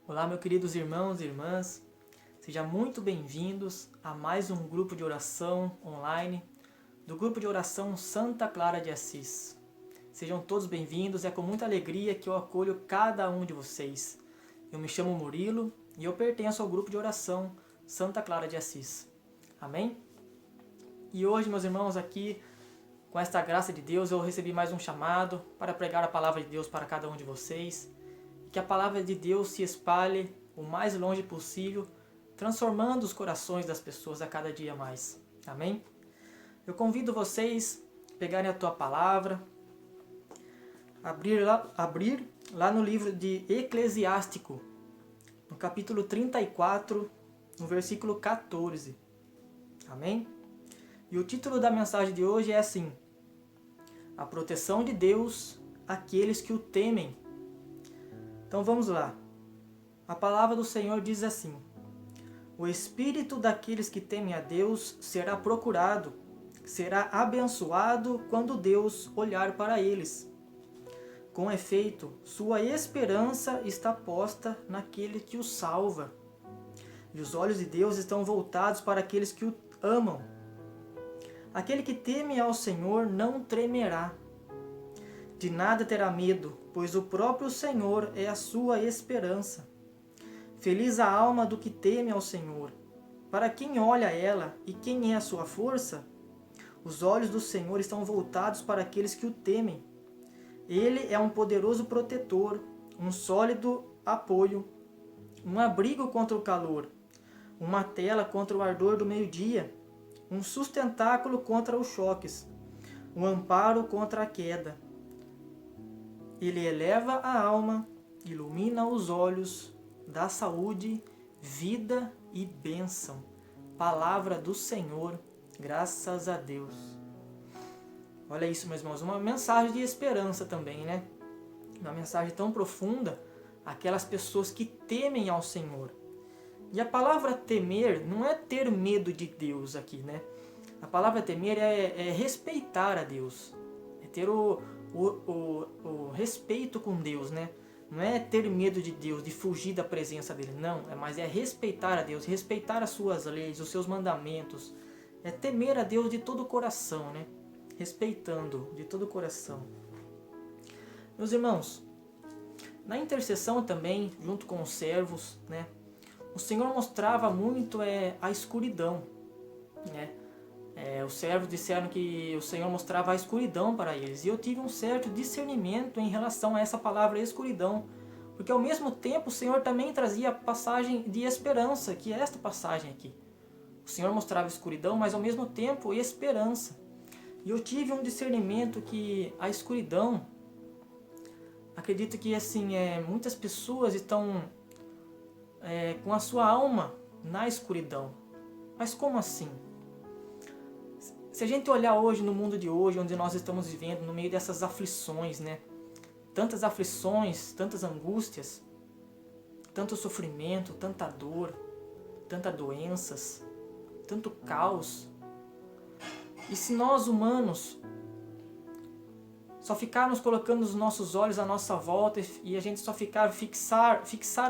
Olá, meus queridos irmãos e irmãs, sejam muito bem-vindos a mais um grupo de oração online do grupo de oração Santa Clara de Assis. Sejam todos bem-vindos, é com muita alegria que eu acolho cada um de vocês. Eu me chamo Murilo e eu pertenço ao grupo de oração Santa Clara de Assis. Amém? E hoje, meus irmãos, aqui, com esta graça de Deus, eu recebi mais um chamado para pregar a palavra de Deus para cada um de vocês. Que a palavra de Deus se espalhe o mais longe possível, transformando os corações das pessoas a cada dia mais. Amém? Eu convido vocês a pegarem a tua palavra, abrir lá no livro de Eclesiástico, no capítulo 34, no versículo 14. Amém? E o título da mensagem de hoje é assim: A proteção de Deus àqueles que o temem. Então vamos lá. A palavra do Senhor diz assim: O espírito daqueles que temem a Deus será procurado, será abençoado quando Deus olhar para eles. Com efeito, sua esperança está posta naquele que o salva. E os olhos de Deus estão voltados para aqueles que o amam. Aquele que teme ao Senhor não tremerá. De nada terá medo, pois o próprio Senhor é a sua esperança. Feliz a alma do que teme ao Senhor. Para quem olha ela e quem é a sua força, os olhos do Senhor estão voltados para aqueles que o temem. Ele é um poderoso protetor, um sólido apoio, um abrigo contra o calor, uma tela contra o ardor do meio-dia, um sustentáculo contra os choques, um amparo contra a queda. Ele eleva a alma, ilumina os olhos, dá saúde, vida e bênção. Palavra do Senhor, graças a Deus. Olha isso, meus irmãos, uma mensagem de esperança também, né? Uma mensagem tão profunda àquelas pessoas que temem ao Senhor. E a palavra temer não é ter medo de Deus aqui, né? A palavra temer é respeitar a Deus, é ter o respeito com Deus, né? Não é ter medo de Deus, de fugir da presença dele, não. Mas é respeitar a Deus, respeitar as suas leis, os seus mandamentos. É temer a Deus de todo o coração, né? Respeitando de todo o coração. Meus irmãos, na intercessão também, junto com os servos, né? O Senhor mostrava muito a escuridão, né? Os servos disseram que o Senhor mostrava a escuridão para eles. E eu tive um certo discernimento em relação a essa palavra escuridão. Porque ao mesmo tempo o Senhor também trazia a passagem de esperança, que é esta passagem aqui. O Senhor mostrava escuridão, mas ao mesmo tempo esperança. E eu tive um discernimento que a escuridão, acredito que assim, muitas pessoas estão com a sua alma na escuridão. Mas como assim? Se a gente olhar hoje no mundo de hoje, onde nós estamos vivendo, no meio dessas aflições, né? Tantas aflições, tantas angústias, tanto sofrimento, tanta dor, tantas doenças, tanto caos. E se nós humanos só ficarmos colocando os nossos olhos à nossa volta e a gente só fixar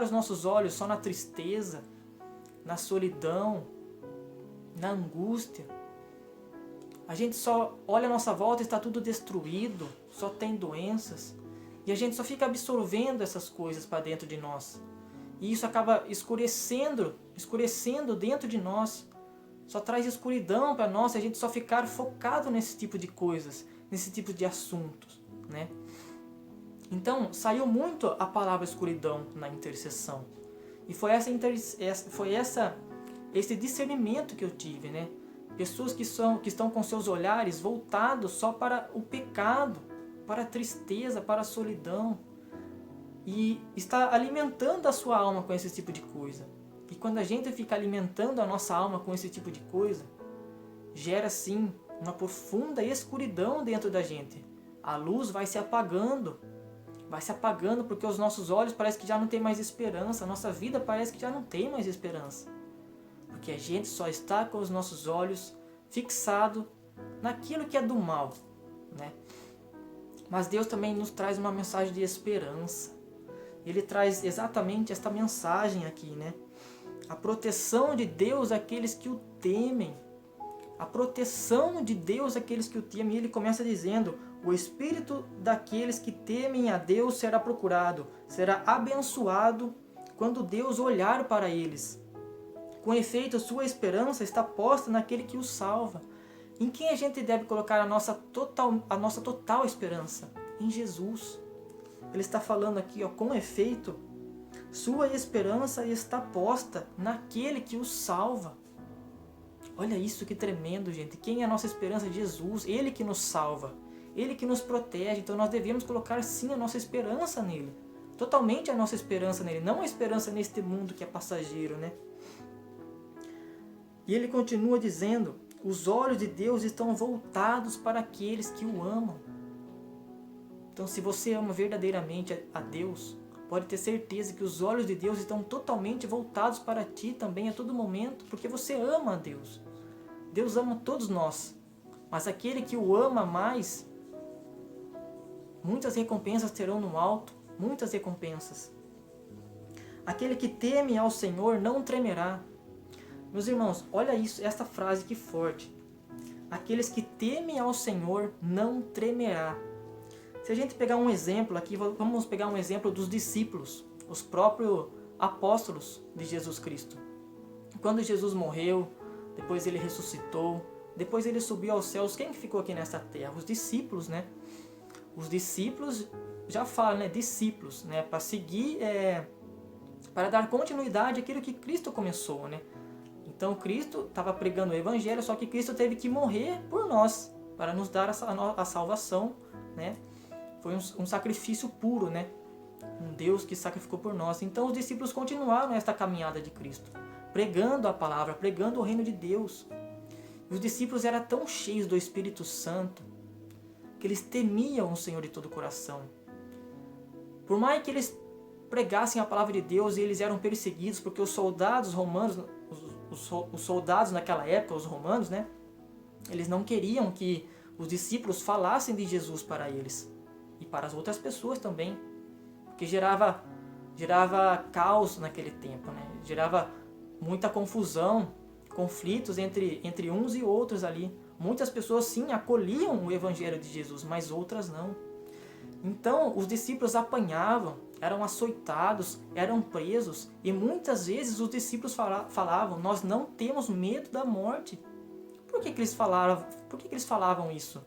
os nossos olhos só na tristeza, na solidão, na angústia, a gente só olha a nossa volta e está tudo destruído, só tem doenças. E a gente só fica absorvendo essas coisas para dentro de nós. E isso acaba escurecendo dentro de nós. Só traz escuridão para nós se a gente só ficar focado nesse tipo de coisas, nesse tipo de assuntos, né? Então, saiu muito a palavra escuridão na intercessão. E foi esse discernimento que eu tive, né? Pessoas que estão com seus olhares voltados só para o pecado, para a tristeza, para a solidão. E está alimentando a sua alma com esse tipo de coisa. E quando a gente fica alimentando a nossa alma com esse tipo de coisa, gera sim uma profunda escuridão dentro da gente. A luz vai se apagando porque os nossos olhos parece que já não tem mais esperança, a nossa vida parece que já não tem mais esperança. Porque a gente só está com os nossos olhos fixados naquilo que é do mal, né? Mas Deus também nos traz uma mensagem de esperança. ele traz exatamente esta mensagem aqui, né? A proteção de Deus àqueles que o temem. A proteção de Deus àqueles que o temem. E ele começa dizendo: o espírito daqueles que temem a Deus será procurado, será abençoado quando Deus olhar para eles. Com efeito, sua esperança está posta naquele que os salva. Em quem a gente deve colocar a nossa total esperança? Em Jesus. Ele está falando aqui, ó, com efeito, sua esperança está posta naquele que os salva. Olha isso, que tremendo, gente. Quem é a nossa esperança? Jesus. Ele que nos salva. Ele que nos protege. Então nós devemos colocar sim a nossa esperança nele. Totalmente a nossa esperança nele. Não a esperança neste mundo que é passageiro, né? E ele continua dizendo: os olhos de Deus estão voltados para aqueles que o amam. Então, se você ama verdadeiramente a Deus, pode ter certeza que os olhos de Deus estão totalmente voltados para ti também a todo momento, porque você ama a Deus. Deus ama todos nós, mas aquele que o ama mais, muitas recompensas terão no alto, muitas recompensas. Aquele que teme ao Senhor não tremerá. Meus irmãos, olha isso, esta frase que forte. Aqueles que temem ao Senhor não tremerá. Se a gente pegar um exemplo aqui, vamos pegar um exemplo dos discípulos, os próprios apóstolos de Jesus Cristo. Quando Jesus morreu, depois ele ressuscitou, depois ele subiu aos céus, quem ficou aqui nessa terra? Os discípulos, né? Os discípulos, já falam, né? Discípulos, né? Para seguir, para dar continuidade àquilo que Cristo começou, né? Então Cristo estava pregando o Evangelho, só que Cristo teve que morrer por nós, para nos dar a salvação, né? Foi um sacrifício puro, né? Um Deus que sacrificou por nós. Então os discípulos continuaram esta caminhada de Cristo, pregando a palavra, pregando o reino de Deus. E os discípulos eram tão cheios do Espírito Santo que eles temiam o Senhor de todo o coração. Por mais que eles pregassem a palavra de Deus, e eles eram perseguidos, porque os soldados romanos, os soldados naquela época, os romanos, né? Eles não queriam que os discípulos falassem de Jesus para eles. E para as outras pessoas também, porque gerava caos naquele tempo, né? Gerava muita confusão, conflitos entre uns e outros ali. Muitas pessoas sim acolhiam o Evangelho de Jesus, mas outras não. Então os discípulos apanhavam, eram açoitados, eram presos, e muitas vezes os discípulos falavam: nós não temos medo da morte. Por que eles falavam isso?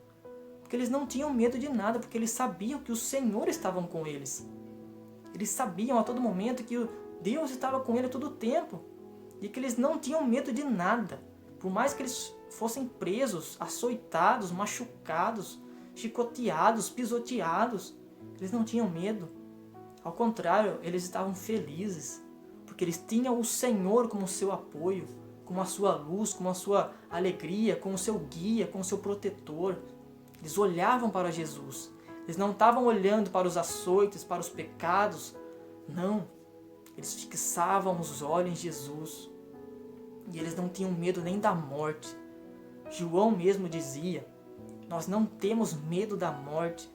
Porque eles não tinham medo de nada, porque eles sabiam que o Senhor estava com eles. Eles sabiam a todo momento que Deus estava com eles a todo tempo. E que eles não tinham medo de nada. Por mais que eles fossem presos, açoitados, machucados, chicoteados, pisoteados, eles não tinham medo. Ao contrário, eles estavam felizes. Porque eles tinham o Senhor como seu apoio, como a sua luz, como a sua alegria, como o seu guia, como o seu protetor. Eles olhavam para Jesus. Eles não estavam olhando para os açoites, para os pecados. Não. Eles fixavam os olhos em Jesus. E eles não tinham medo nem da morte. João mesmo dizia: nós não temos medo da morte.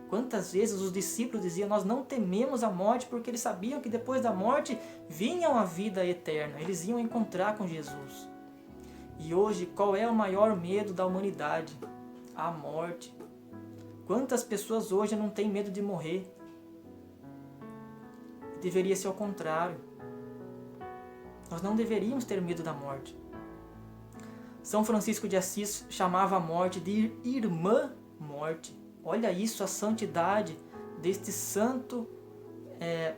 Quantas vezes os discípulos diziam: nós não tememos a morte, porque eles sabiam que depois da morte vinha a vida eterna. Eles iam encontrar com Jesus. E hoje, qual é o maior medo da humanidade? A morte. Quantas pessoas hoje não têm medo de morrer? Deveria ser ao contrário. Nós não deveríamos ter medo da morte. São Francisco de Assis chamava a morte de irmã morte. Olha isso, a santidade deste santo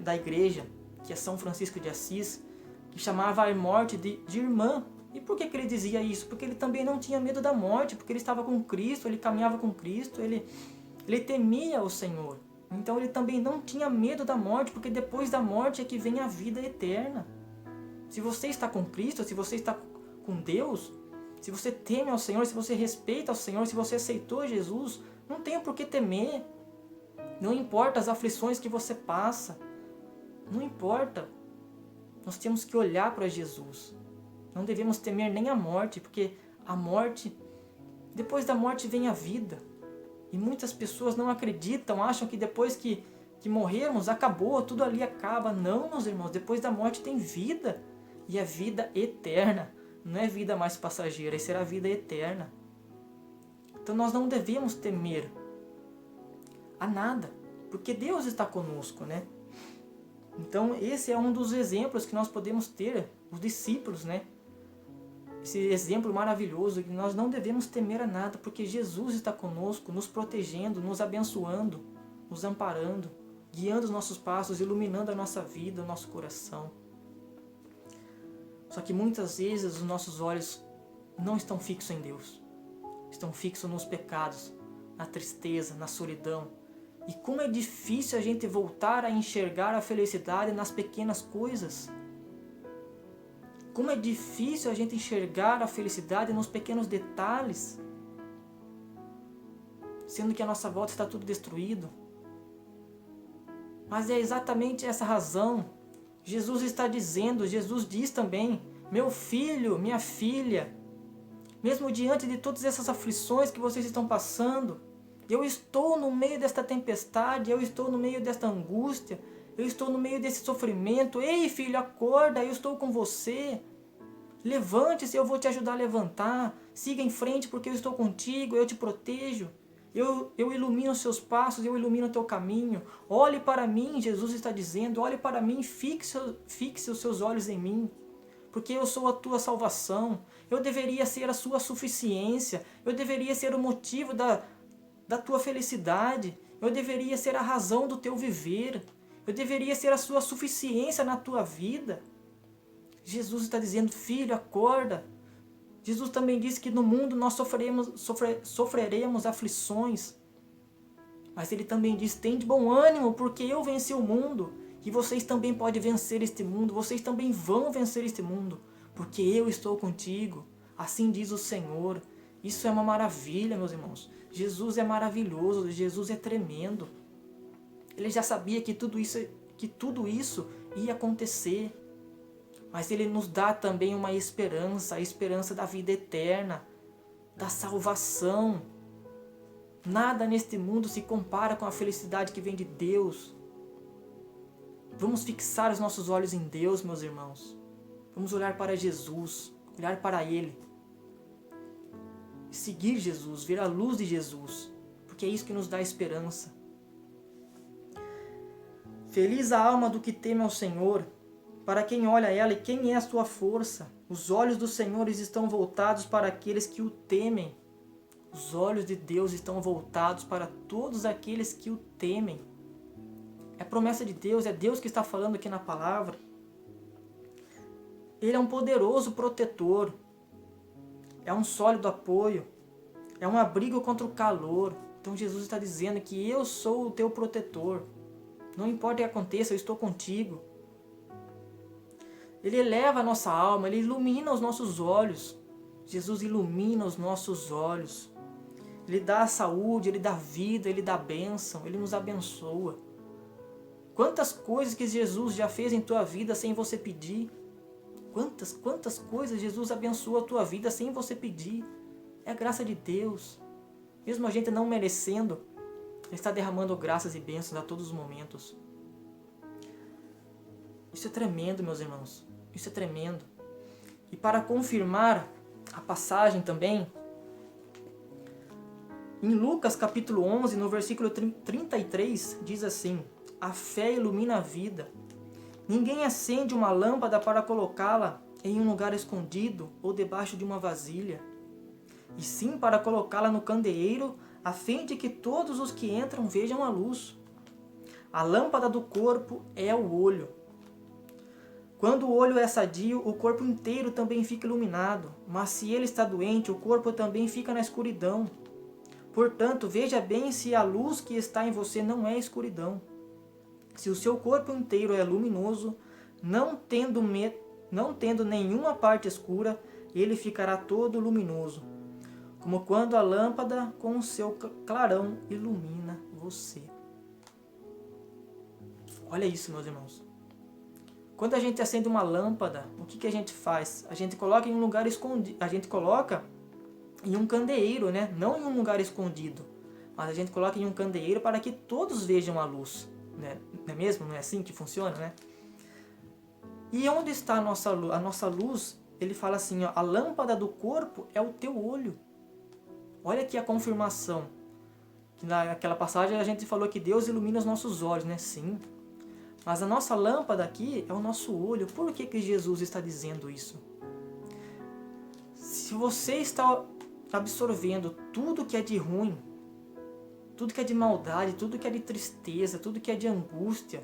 da igreja, que é São Francisco de Assis, que chamava a morte de irmã. E por que ele dizia isso? Porque ele também não tinha medo da morte, porque ele estava com Cristo, ele caminhava com Cristo, ele temia o Senhor. Então ele também não tinha medo da morte, porque depois da morte é que vem a vida eterna. Se você está com Cristo, se você está com Deus, se você teme ao Senhor, se você respeita ao Senhor, se você aceitou Jesus, não tem por que temer. Não importa as aflições que você passa. Não importa. Nós temos que olhar para Jesus. Não devemos temer nem a morte, porque a morte, depois da morte vem a vida. E muitas pessoas não acreditam, acham que depois que que morrermos, acabou, tudo ali acaba. Não, meus irmãos, depois da morte tem vida. E é vida eterna. Não é vida mais passageira, será vida eterna. Então nós não devemos temer a nada, porque Deus está conosco, né? Então esse é um dos exemplos que nós podemos ter, os discípulos, né? Esse exemplo maravilhoso, que nós não devemos temer a nada, porque Jesus está conosco, nos protegendo, nos abençoando, nos amparando, guiando os nossos passos, iluminando a nossa vida, o nosso coração. Só que muitas vezes os nossos olhos não estão fixos em Deus. Estão fixos nos pecados, na tristeza, na solidão. E como é difícil a gente voltar a enxergar a felicidade nas pequenas coisas. Como é difícil a gente enxergar a felicidade nos pequenos detalhes. Sendo que à nossa volta está tudo destruído. Mas é exatamente essa razão. Jesus está dizendo, Jesus diz também, meu filho, minha filha, mesmo diante de todas essas aflições que vocês estão passando, eu estou no meio desta tempestade, eu estou no meio desta angústia, eu estou no meio desse sofrimento. Ei, filho, acorda, eu estou com você. Levante-se, eu vou te ajudar a levantar. Siga em frente porque eu estou contigo, eu te protejo. Eu ilumino os seus passos, eu ilumino o teu caminho. Olhe para mim, Jesus está dizendo, olhe para mim, fixe os seus olhos em mim. Porque eu sou a tua salvação. Eu deveria ser a sua suficiência. Eu deveria ser o motivo da tua felicidade. Eu deveria ser a razão do teu viver. Eu deveria ser a sua suficiência na tua vida. Jesus está dizendo, filho, acorda. Jesus também disse que no mundo nós sofreremos aflições. Mas ele também diz, tem de bom ânimo, porque eu venci o mundo. E vocês também podem vencer este mundo. Vocês também vão vencer este mundo. Porque eu estou contigo. Assim diz o Senhor. Isso é uma maravilha, meus irmãos. Jesus é maravilhoso. Jesus é tremendo. Ele já sabia que tudo isso ia acontecer. Mas ele nos dá também uma esperança, a esperança da vida eterna, da salvação. Nada neste mundo se compara com a felicidade que vem de Deus. Vamos fixar os nossos olhos em Deus, meus irmãos. Vamos olhar para Jesus, olhar para Ele. Seguir Jesus, ver a luz de Jesus, porque é isso que nos dá esperança. Feliz a alma do que teme ao Senhor, para quem olha ela e quem é a sua força. Os olhos do Senhor estão voltados para aqueles que o temem. Os olhos de Deus estão voltados para todos aqueles que o temem. É promessa de Deus, é Deus que está falando aqui na palavra. Ele é um poderoso protetor. É um sólido apoio. É um abrigo contra o calor. Então Jesus está dizendo que eu sou o teu protetor. Não importa o que aconteça, eu estou contigo. Ele eleva a nossa alma, Ele ilumina os nossos olhos. Jesus ilumina os nossos olhos. Ele dá a saúde, Ele dá vida, Ele dá bênção, Ele nos abençoa. Quantas coisas que Jesus já fez em tua vida sem você pedir. Quantas coisas Jesus abençoa a tua vida sem você pedir. É a graça de Deus. Mesmo a gente não merecendo, Ele está derramando graças e bênçãos a todos os momentos. Isso é tremendo, meus irmãos. Isso é tremendo. E para confirmar a passagem também, em Lucas capítulo 11, no versículo 33, diz assim: a fé ilumina a vida. Ninguém acende uma lâmpada para colocá-la em um lugar escondido ou debaixo de uma vasilha, e sim para colocá-la no candeeiro, a fim de que todos os que entram vejam a luz. A lâmpada do corpo é o olho. Quando o olho é sadio, o corpo inteiro também fica iluminado, mas se ele está doente, o corpo também fica na escuridão. Portanto, veja bem se a luz que está em você não é escuridão. Se o seu corpo inteiro é luminoso, não tendo nenhuma parte escura, ele ficará todo luminoso, como quando a lâmpada com o seu clarão ilumina você. Olha isso, meus irmãos. Quando a gente acende uma lâmpada, o que a gente faz? A gente coloca em um lugar escondido, a gente coloca em um candeeiro, né? Não em um lugar escondido, mas a gente coloca em um candeeiro para que todos vejam a luz. né? Não é mesmo? Não é assim que funciona, né? E onde está a nossa luz? A nossa luz, ele fala assim, ó, a lâmpada do corpo é o teu olho. Olha aqui a confirmação. Que naquela passagem a gente falou que Deus ilumina os nossos olhos, né? Sim. Mas a nossa lâmpada aqui é o nosso olho. Por que Jesus está dizendo isso? Se você está absorvendo tudo que é de ruim, tudo que é de maldade, tudo que é de tristeza, tudo que é de angústia,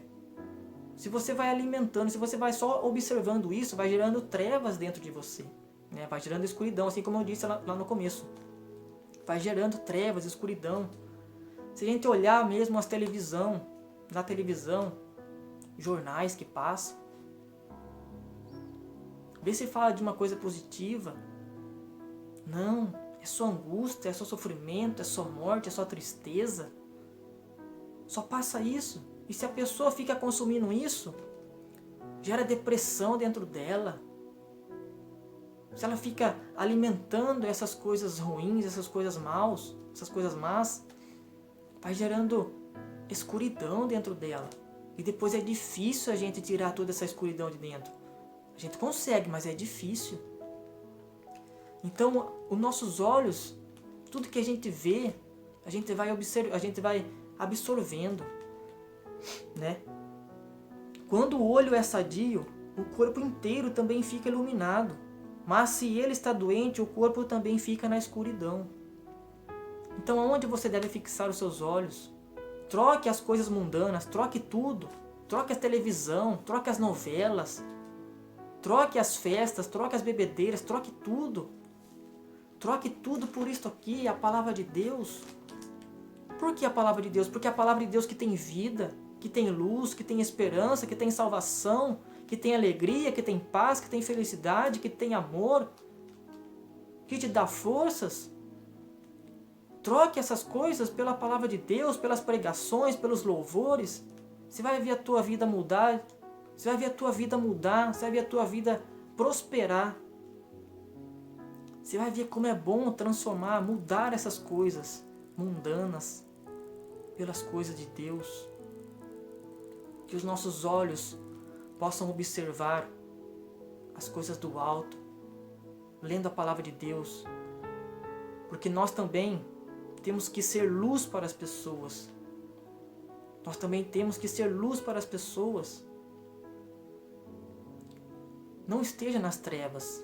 se você vai alimentando, se você vai só observando isso, vai gerando trevas dentro de você, né? Vai gerando escuridão, assim como eu disse lá no começo. Vai gerando trevas, escuridão. Se a gente olhar mesmo na televisão, jornais que passam, vê se fala de uma coisa positiva. Não, é só angústia, é só sofrimento, é só morte, é só tristeza. Só passa isso. E se a pessoa fica consumindo isso, gera depressão dentro dela. Se ela fica alimentando essas coisas ruins, essas coisas más, vai gerando escuridão dentro dela. E depois é difícil a gente tirar toda essa escuridão de dentro. A gente consegue, mas é difícil. Então, os nossos olhos, tudo que a gente vê, a gente vai absorvendo, né? Quando o olho é sadio, o corpo inteiro também fica iluminado. Mas se ele está doente, o corpo também fica na escuridão. Então, aonde você deve fixar os seus olhos? Troque as coisas mundanas, troque tudo. Troque a televisão, troque as novelas, troque as festas, troque as bebedeiras, troque tudo. Troque tudo por isto aqui, a palavra de Deus. Por que a palavra de Deus? Porque a palavra de Deus que tem vida, que tem luz, que tem esperança, que tem salvação, que tem alegria, que tem paz, que tem felicidade, que tem amor, que te dá forças. Troque essas coisas pela palavra de Deus, pelas pregações, pelos louvores. Você vai ver a tua vida mudar. Você vai ver a tua vida mudar. Você vai ver a tua vida prosperar. Você vai ver como é bom transformar, mudar essas coisas mundanas pelas coisas de Deus. Que os nossos olhos possam observar as coisas do alto, lendo a palavra de Deus. Porque nós também temos que ser luz para as pessoas. Nós também temos que ser luz para as pessoas. Não esteja nas trevas.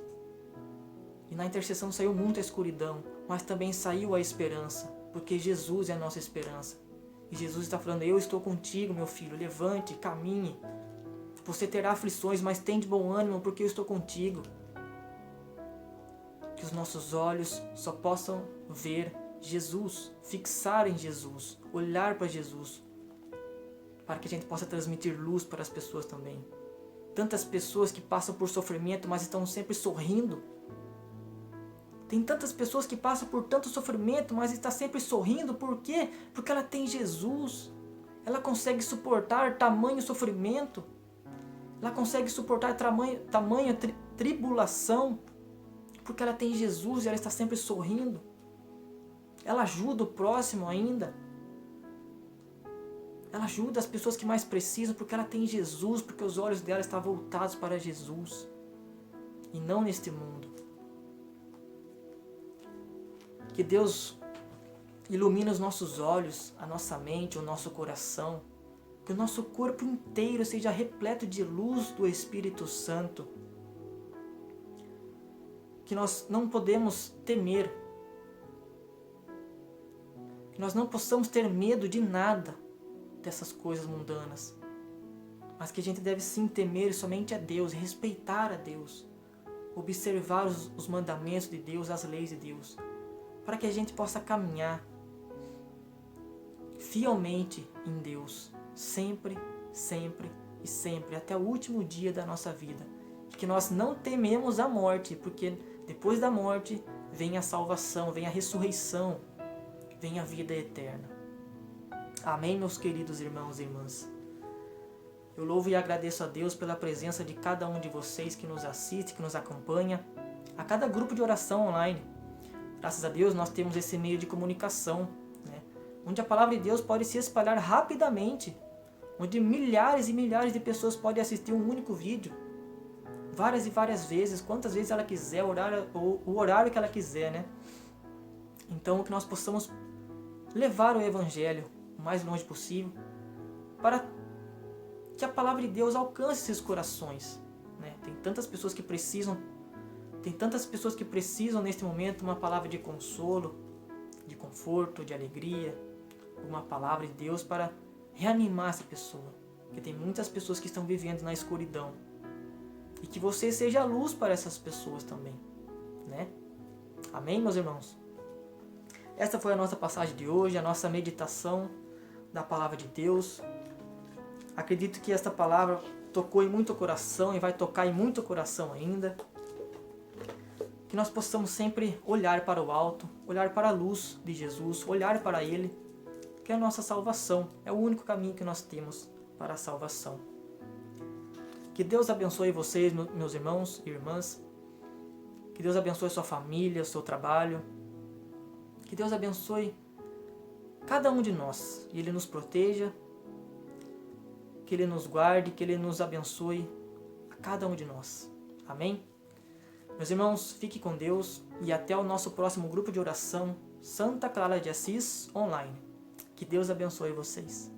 E na intercessão saiu muita escuridão, mas também saiu a esperança, porque Jesus é a nossa esperança. E Jesus está falando, eu estou contigo, meu filho, levante, caminhe. Você terá aflições, mas tem de bom ânimo, porque eu estou contigo. Que os nossos olhos só possam ver Jesus, fixar em Jesus, olhar para Jesus, para que a gente possa transmitir luz para as pessoas também. Tantas pessoas que passam por sofrimento, mas estão sempre sorrindo. Tem tantas pessoas que passam por tanto sofrimento, mas estão sempre sorrindo. Por quê? Porque ela tem Jesus. Ela consegue suportar tamanho sofrimento. Ela consegue suportar tamanho tribulação. Porque ela tem Jesus e ela está sempre sorrindo. Ela ajuda o próximo ainda. Ela ajuda as pessoas que mais precisam porque ela tem Jesus, porque os olhos dela estão voltados para Jesus e não neste mundo. Que Deus ilumine os nossos olhos, a nossa mente, o nosso coração, que o nosso corpo inteiro seja repleto de luz do Espírito Santo. Que nós não podemos temer, que nós não possamos ter medo de nada dessas coisas mundanas, mas que a gente deve sim temer somente a Deus, respeitar a Deus, observar os mandamentos de Deus, as leis de Deus, para que a gente possa caminhar fielmente em Deus, sempre, sempre e sempre, até o último dia da nossa vida. Que nós não tememos a morte, porque depois da morte vem a salvação, vem a ressurreição, vem a vida eterna. Amém, meus queridos irmãos e irmãs. Eu louvo e agradeço a Deus pela presença de cada um de vocês que nos assiste, que nos acompanha, a cada grupo de oração online. Graças a Deus nós temos esse meio de comunicação, né, onde a palavra de Deus pode se espalhar rapidamente, onde milhares e milhares de pessoas podem assistir um único vídeo, várias e várias vezes, quantas vezes ela quiser, o horário que ela quiser, né? Então, que nós possamos levar o Evangelho o mais longe possível, para que a palavra de Deus alcance esses corações, né? Tem tantas pessoas que precisam neste momento uma palavra de consolo, de conforto, de alegria, uma palavra de Deus para reanimar essa pessoa, porque tem muitas pessoas que estão vivendo na escuridão, e que você seja a luz para essas pessoas também, né? Amém, meus irmãos? Esta foi a nossa passagem de hoje, a nossa meditação da palavra de Deus. Acredito que esta palavra tocou em muito coração e vai tocar em muito coração ainda. Que nós possamos sempre olhar para o alto, olhar para a luz de Jesus, olhar para Ele, que é a nossa salvação, é o único caminho que nós temos para a salvação. Que Deus abençoe vocês, meus irmãos e irmãs. Que Deus abençoe sua família, seu trabalho. Que Deus abençoe cada um de nós e Ele nos proteja, que Ele nos guarde, que Ele nos abençoe a cada um de nós. Amém? Meus irmãos, fique com Deus e até o nosso próximo grupo de oração Santa Clara de Assis online. Que Deus abençoe vocês.